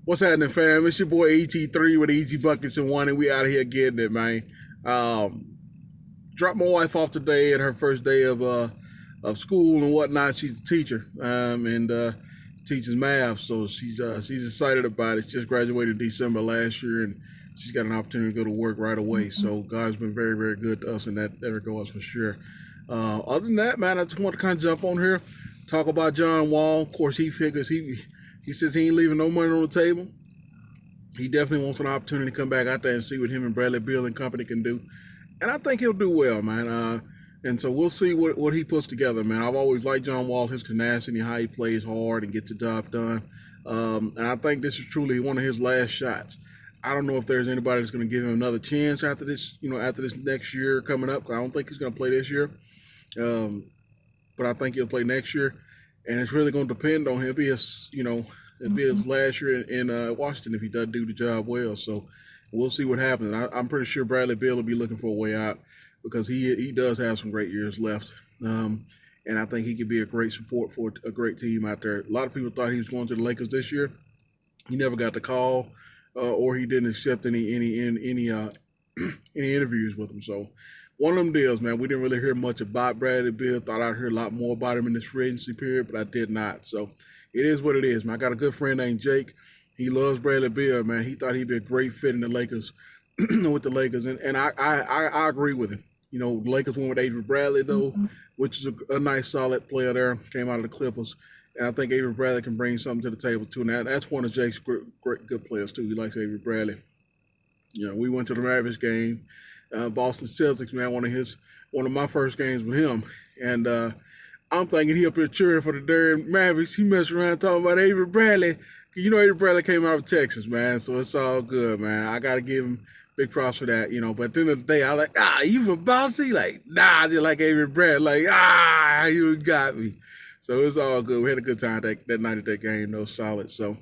What's happening, fam? It's your boy ET3 with Easy Buckets and One, and we out here getting it, man. Dropped my wife off today at her first day of school and whatnot. She's a teacher, and teaches math, so she's excited about it. She just graduated December last year, and she's got an opportunity to go to work right away. So God has been very, very good to us in that regards for sure. Other than that, man, I just want to kind of jump on here, talk about John Wall. Of course, he figures he says he ain't leaving no money on the table. He definitely wants an opportunity to come back out there and see what him and Bradley Beal and company can do. And I think he'll do well, man. And so we'll see what he puts together, man. I've always liked John Wall, his tenacity, how he plays hard and gets the job done. And I think this is truly one of his last shots. I don't know if there's anybody that's going to give him another chance after this, after this next year coming up. I don't think he's going to play this year. But I think he'll play next year. And it's really going to depend on him. It'll be his last year in Washington if he does do the job well. So we'll see what happens. I'm pretty sure Bradley Beal will be looking for a way out because he does have some great years left. And I think he could be a great support for a great team out there. A lot of people thought he was going to the Lakers this year. He never got the call, or he didn't accept any interviews with him. So one of them deals, man. We didn't really hear much about Bradley Beal. Thought I'd hear a lot more about him in this free agency period, but I did not. So it is what it is, man. I got a good friend named Jake. He loves Bradley Beal, man. He thought he'd be a great fit in the Lakers, with the Lakers, and I agree with him. The Lakers went with Avery Bradley though, which is a nice solid player there. Came out of the Clippers, and I think Avery Bradley can bring something to the table too. Now that's one of Jake's great good players too. He likes Avery Bradley. We went to the Mavericks game, Boston Celtics, man. One of my first games with him, and I'm thinking he up here cheering for the Dirk Mavericks. He messed around talking about Avery Bradley. Avery Bradley came out of Texas, man, so it's all good, man. I got to give him big props for that, But at the end of the day, I like, you from Bossy? Like, nah, I just like Avery Bradley. Like, you got me. So it's all good. We had a good time that night at that game, though, solid. So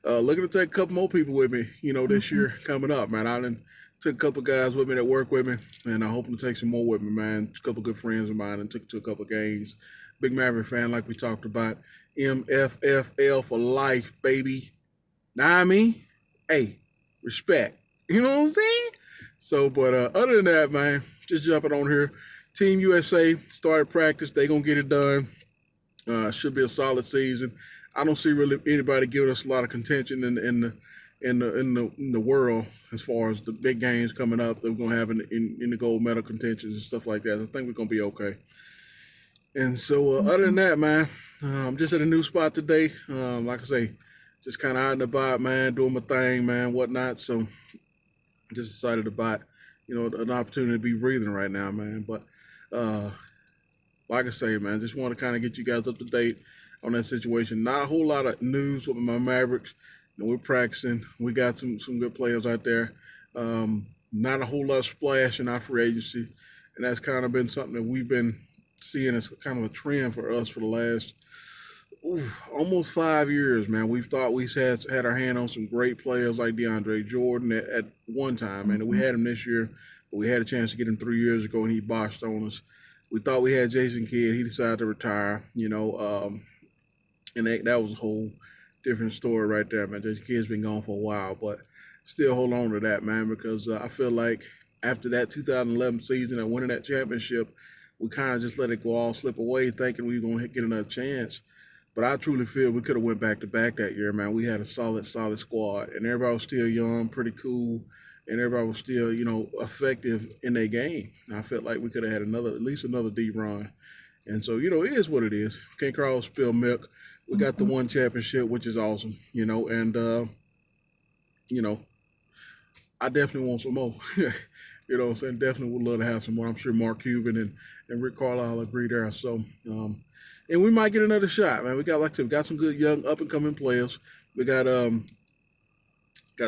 looking to take a couple more people with me, this year coming up, man. I done took a couple guys with me that work with me, and I hope to take some more with me, man. A couple good friends of mine and took to a couple games. Big Maverick fan, like we talked about. MFFL for life, baby. Now I mean, hey, respect. You know what I'm saying? So, but other than that, man, just jumping on here. Team USA started practice. They gonna get it done. Should be a solid season. I don't see really anybody giving us a lot of contention in the world as far as the big games coming up that we're gonna have in the gold medal contentions and stuff like that. I think we're gonna be okay. And so, other than that, man, I'm just at a new spot today. Like I say, just kind of out and about, man, doing my thing, man, whatnot. So, just excited about, an opportunity to be breathing right now, man. But, like I say, man, just want to kind of get you guys up to date on that situation. Not a whole lot of news with my Mavericks. We're practicing. We got some good players out there. Not a whole lot of splash in our free agency. And that's kind of been something that we've been seeing as kind of a trend for us for the last almost 5 years, man. We've thought we had our hand on some great players like DeAndre Jordan at one time, and we had him this year, but we had a chance to get him 3 years ago, and he botched on us. We thought we had Jason Kidd. He decided to retire, and that was a whole different story right there, man. Jason Kidd's been gone for a while, but still hold on to that, man, because I feel like after that 2011 season and winning that championship, we kind of just let it go all slip away thinking we were going to get another chance. But I truly feel we could have went back-to-back that year, man. We had a solid squad, and everybody was still young, pretty cool, and everybody was still, effective in their game. I felt like we could have had at least another deep run. And so, it is what it is. Can't crawl spill milk. We got the one championship, which is awesome, and, I definitely want some more. You know what I'm saying? Definitely would love to have some more. I'm sure Mark Cuban and Rick Carlisle agree there. So, and we might get another shot, man. We got some good young up and coming players. We got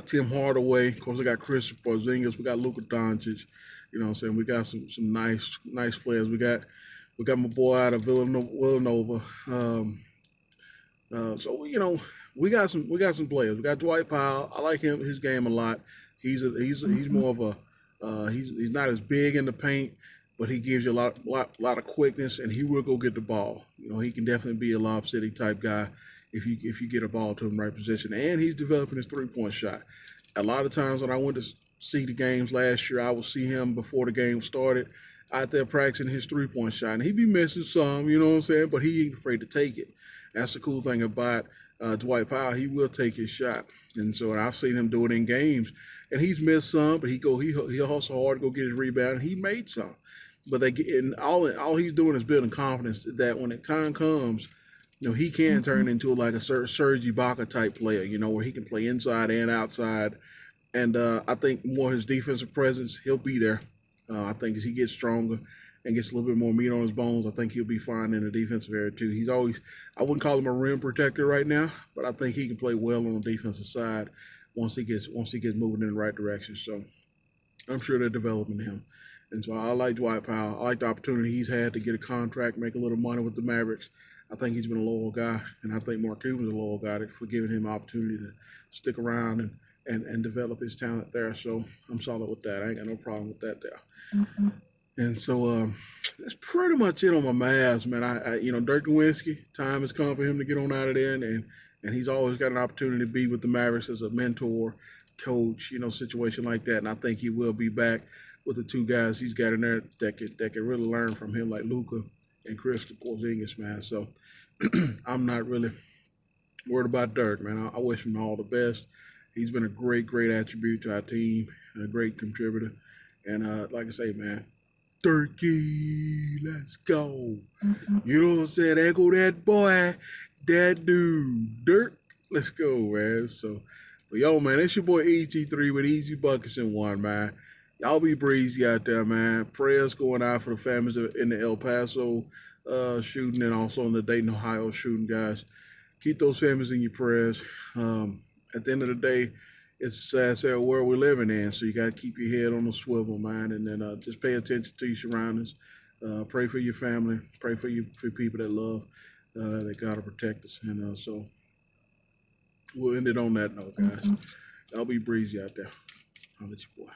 Tim Hardaway. Of course, we got Chris Porzingis. We got Luka Doncic. You know what I'm saying? We got some nice players. We got my boy out of Villanova. So we got some players. We got Dwight Powell. I like his game a lot. He's more of a he's not as big in the paint, but he gives you a lot of quickness, and he will go get the ball. He can definitely be a Lob City type guy if you get a ball to him in the right position. And he's developing his 3-point shot. A lot of times when I went to see the games last year, I would see him before the game started out there practicing his 3-point shot. And he'd be missing some, you know what I'm saying? But he ain't afraid to take it. That's the cool thing about Dwight Powell. He will take his shot. And so I've seen him do it in games. And he's missed some, but he hustle hard to go get his rebound, and he made some. But all he's doing is building confidence that when the time comes, he can turn into like a Serge Ibaka type player, where he can play inside and outside. And I think more his defensive presence, he'll be there. I think as he gets stronger and gets a little bit more meat on his bones, I think he'll be fine in the defensive area too. I wouldn't call him a rim protector right now, but I think he can play well on the defensive side once he gets moving in the right direction. So I'm sure they're developing him. And so I like Dwight Powell. I like the opportunity he's had to get a contract, make a little money with the Mavericks. I think he's been a loyal guy, and I think Mark Cuban's a loyal guy for giving him an opportunity to stick around and develop his talent there. So I'm solid with that. I ain't got no problem with that there. Mm-hmm. And so that's pretty much it on my Mavs, man. Dirk Nowitzki, time has come for him to get on out of there, and he's always got an opportunity to be with the Mavericks as a mentor, coach, situation like that. And I think he will be back with the two guys he's got in there that could really learn from him, like Luka and Chris Porzingis, man. So I'm not really worried about Dirk, man. I wish him all the best. He's been a great, great attribute to our team and a great contributor. And like I say, man, Dirky, let's go. You know what I'm saying? There go that boy, that dude, Dirk. Let's go, man. So, but yo, man, it's your boy EG3 with Easy Buckets in One, man. Y'all be breezy out there, man. Prayers going out for the families in the El Paso shooting and also in the Dayton, Ohio shooting, guys. Keep those families in your prayers. At the end of the day, it's a sad world we're living in, so you got to keep your head on the swivel, man, and then just pay attention to your surroundings. Pray for your family. Pray for people that love, that God will protect us. And so we'll end it on that note, guys. Y'all be breezy out there. I'll let you boy.